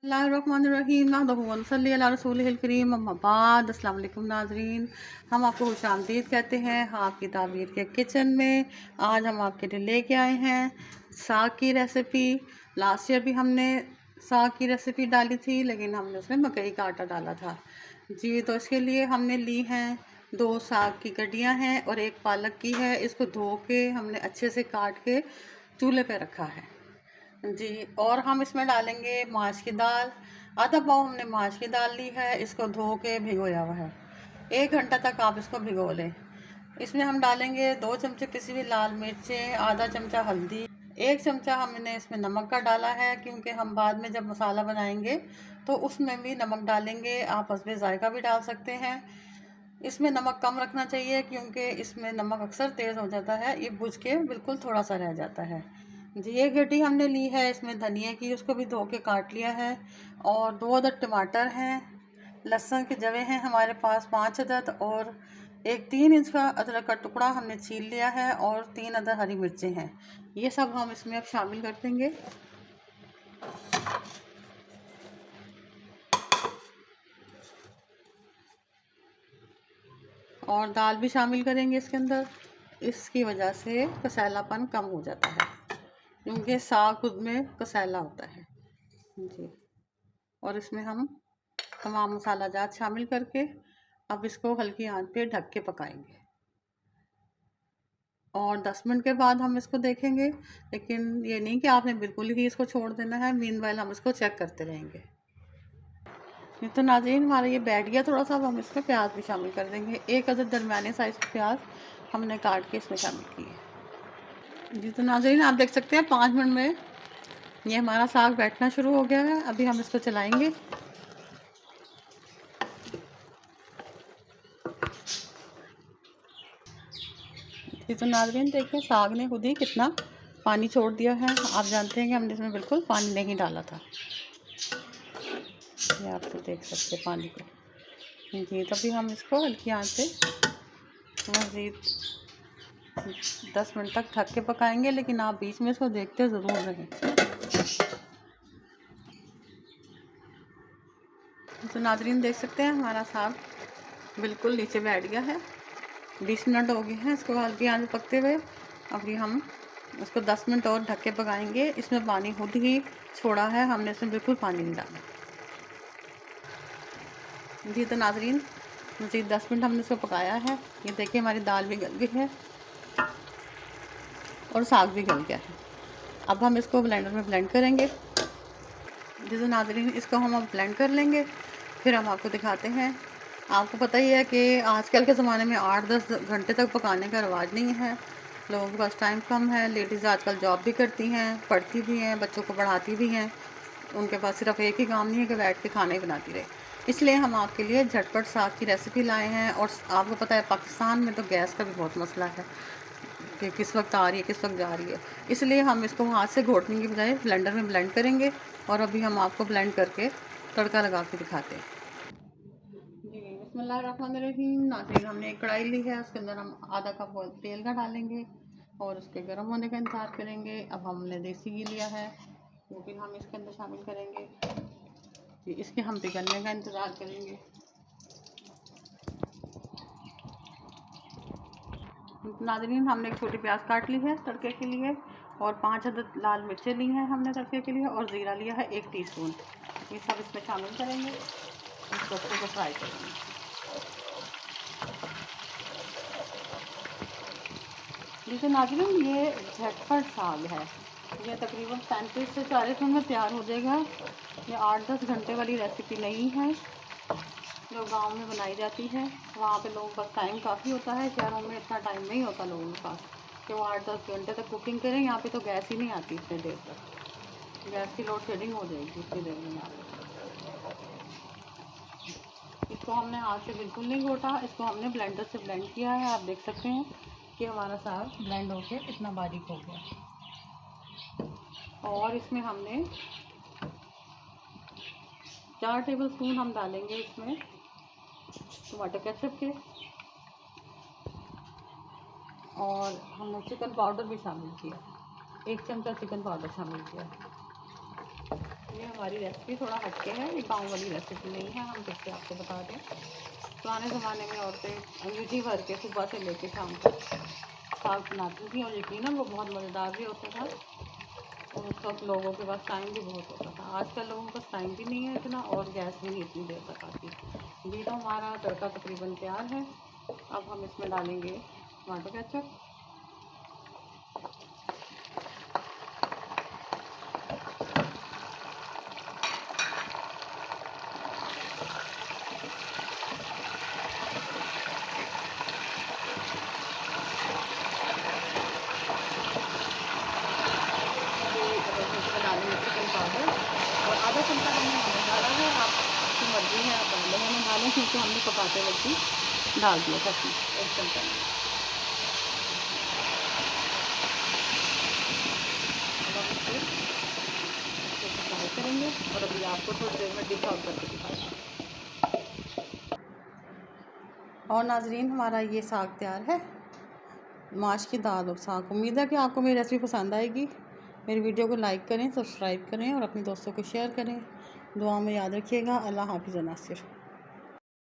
बिस्मिल्लाहिर्रहमानिर्रहीम नहमदुहु व नसल्ली अला रसूलिहिल करीम अम्मा बाद। अस्सलाम वालेकुम नाज़रीन, हम आपको खुशामदीद कहते हैं आपकी ताबीर के किचन में। आज हम आपके लिए लेके आए हैं साग की रेसिपी। लास्ट ईयर भी हमने साग की रेसिपी डाली थी, लेकिन हमने उसमें मकई का आटा डाला था जी। तो इसके लिए हमने ली हैं 2 साग की गड्डियाँ हैं और 1 पालक की है। इसको धो के हमने अच्छे से काट के चूल्हे पे रखा है जी। और हम इसमें डालेंगे माश की दाल। आधा पाव हमने माश की दाल ली है, इसको धो के भिगोया हुआ है। 1 घंटा तक आप इसको भिगो लें। इसमें हम डालेंगे 2 चमचे पिसी हुई लाल मिर्चें, आधा चमचा हल्दी, 1 चमचा हमने इसमें नमक का डाला है, क्योंकि हम बाद में जब मसाला बनाएंगे तो उसमें भी नमक डालेंगे। आप हस्बे जायका भी डाल सकते हैं। इसमें नमक कम रखना चाहिए, क्योंकि इसमें नमक अक्सर तेज़ हो जाता है, ये बुझ के बिल्कुल थोड़ा सा रह जाता है जी। 1 गड्डी हमने ली है इसमें धनिया की, उसको भी धो के काट लिया है। और 2 अदद टमाटर हैं, लहसुन के जवे हैं हमारे पास 5 अदद, और एक 3 इंच का अदरक का टुकड़ा हमने छील लिया है, और 3 अदद हरी मिर्चें हैं। ये सब हम इसमें अब शामिल कर देंगे। और दाल भी शामिल करेंगे इसके अंदर। इसकी वजह से कसैलापन कम हो जाता है, क्योंकि साग खुद में कसैला होता है जी। और इसमें हम तमाम मसाला जात शामिल करके अब इसको हल्की आंच पे ढक के पकाएंगे। और 10 मिनट के बाद हम इसको देखेंगे, लेकिन ये नहीं कि आपने बिल्कुल ही इसको छोड़ देना है। मीनवाइल हम इसको चेक करते रहेंगे। ये तो नाज़रीन हमारा ये बैठ गया थोड़ा सा। अब हम इसमें प्याज भी शामिल कर देंगे। 1 अदद दरमियाने साइज़ के प्याज हमने काट के इसमें शामिल किए जी। तो नाज़रीन आप देख सकते हैं 5 मिनट में ये हमारा साग बैठना शुरू हो गया है। अभी हम इसको चलाएंगे। ये तो नाज़रीन देखिए साग ने खुद ही कितना पानी छोड़ दिया है। आप जानते हैं कि हमने इसमें बिल्कुल पानी नहीं डाला था। ये आप तो देख सकते हैं पानी को जी। तभी हम इसको हल्की आंच पे मज़ीद 10 मिनट तक ढक के पकाएंगे, लेकिन आप बीच में इसको देखते ज़रूर रहें। तो नाज़रीन देख सकते हैं हमारा साग बिल्कुल नीचे बैठ गया है। 20 मिनट हो गए हैं इसको हल्की आंच पे पकते हुए। अभी हम इसको 10 मिनट और ढक के पकाएंगे। इसमें पानी खुद ही छोड़ा है, हमने इसमें बिल्कुल पानी नहीं डाला जी। तो नाज़रीन मज़ीद 10 मिनट हमने इसको पकाया है। ये देखिए हमारी दाल भी गल गई है और साग भी गल गया है। अब हम इसको ब्लेंडर में ब्लेंड करेंगे जी। तो नाज़रीन इसको हम अब ब्लेंड कर लेंगे, फिर हम आपको दिखाते हैं। आपको पता ही है कि आजकल के ज़माने में 8-10 घंटे तक पकाने का रिवाज नहीं है। लोगों के पास टाइम कम है। लेडीज़ आजकल जॉब भी करती हैं, पढ़ती भी हैं, बच्चों को पढ़ाती भी हैं। उनके पास सिर्फ एक ही काम नहीं है कि बैठ के खाना ही बनाती रहे। इसलिए हम आपके लिए झटपट साग की रेसिपी लाए हैं। और आपको पता है पाकिस्तान में तो गैस का भी बहुत मसला है कि किस वक्त आ रही है किस वक्त जा रही है। इसलिए हम इसको हाथ से घोटने की बजाय ब्लेंडर में ब्लेंड करेंगे। और अभी हम आपको ब्लेंड करके तड़का लगा के दिखाते हैं जी। बिस्मिल्लाहिर्रहमानिर्रहीम। नाज़रीन हमने एक कढ़ाई ली है, उसके अंदर हम आधा कप तेल का डालेंगे और उसके गर्म होने का इंतज़ार करेंगे। अब हमने देसी घी लिया है, वो भी हम इसके अंदर शामिल करेंगे जी। इसके हम पिघलने का इंतज़ार करेंगे। नाज़रीन हमने एक छोटी प्याज काट ली है तड़के के लिए, और 5 अदद लाल मिर्चें ली हैं हमने तड़के के लिए, और ज़ीरा लिया है 1 टीस्पून। ये सब इसमें शामिल करेंगे, इसको अच्छे से फ्राई करेंगे जी। तो नाज़रीन ये झटपट साग है। ये तकरीबन 35 से 40 मिनट में तैयार हो जाएगा। ये 8-10 घंटे वाली रेसिपी नहीं है जो गांव में बनाई जाती है। वहाँ पे लोगों के पास टाइम काफ़ी होता है, शहरों में इतना टाइम नहीं होता लोगों के पास कि वो 8-10 घंटे तक कुकिंग करें। यहाँ पे तो गैस ही नहीं आती इतनी देर तक। गैस की लोड शेडिंग हो जाएगी इतनी देर में। यहाँ पे इसको हमने हाथ से बिल्कुल नहीं घोटा, इसको हमने ब्लेंडर से ब्लेंड किया है। आप देख सकते हैं कि हमारा साग ब्लेंड होके इतना बारीक हो गया। और इसमें हमने 4 टेबलस्पून हम डालेंगे इसमें टमाटो केचप के, और हमने चिकन पाउडर भी शामिल किया, 1 चमचा चिकन पाउडर शामिल किया। ये हमारी रेसिपी थोड़ा हटके है, ये गाँव वाली रेसिपी नहीं है। हम फिर से आपको बता दें, पुराने ज़माने में औरतें अंगीठी भर के सुबह से लेकर शाम तक साग बनाती थी और यकीनन वो बहुत मज़ेदार भी होता था। और उस वक्त लोगों के पास टाइम भी बहुत होता था। आजकल लोगों के पास टाइम भी नहीं है इतना, और गैस भी नहीं इतनी देर तक आती। ये तो हमारा तड़का तकरीबन तैयार है। अब हम इसमें डालेंगे टमाटो केचप, डालेंगे चिकन पाउडर और आधा चमचा हमने नमक डाला है। आपकी मर्ज़ी है, आप डालें या ना डालें, क्योंकि हमने पकाते वक्त ही डाल दिया था एक चमचा। अब हम इसको फ्राई करेंगे और अभी आपको थोड़ी देर में डिश आउट करके दिखाएंगे। और नाजरीन, हमारा ये साग तैयार है, माश की दाल और साग। उम्मीद है कि आपको मेरी रेसिपी पसंद आएगी। मेरी वीडियो को लाइक करें, सब्सक्राइब करें और अपने दोस्तों को शेयर करें। दुआ में याद रखिएगा। अल्लाह हाफ़िज़ नासिर।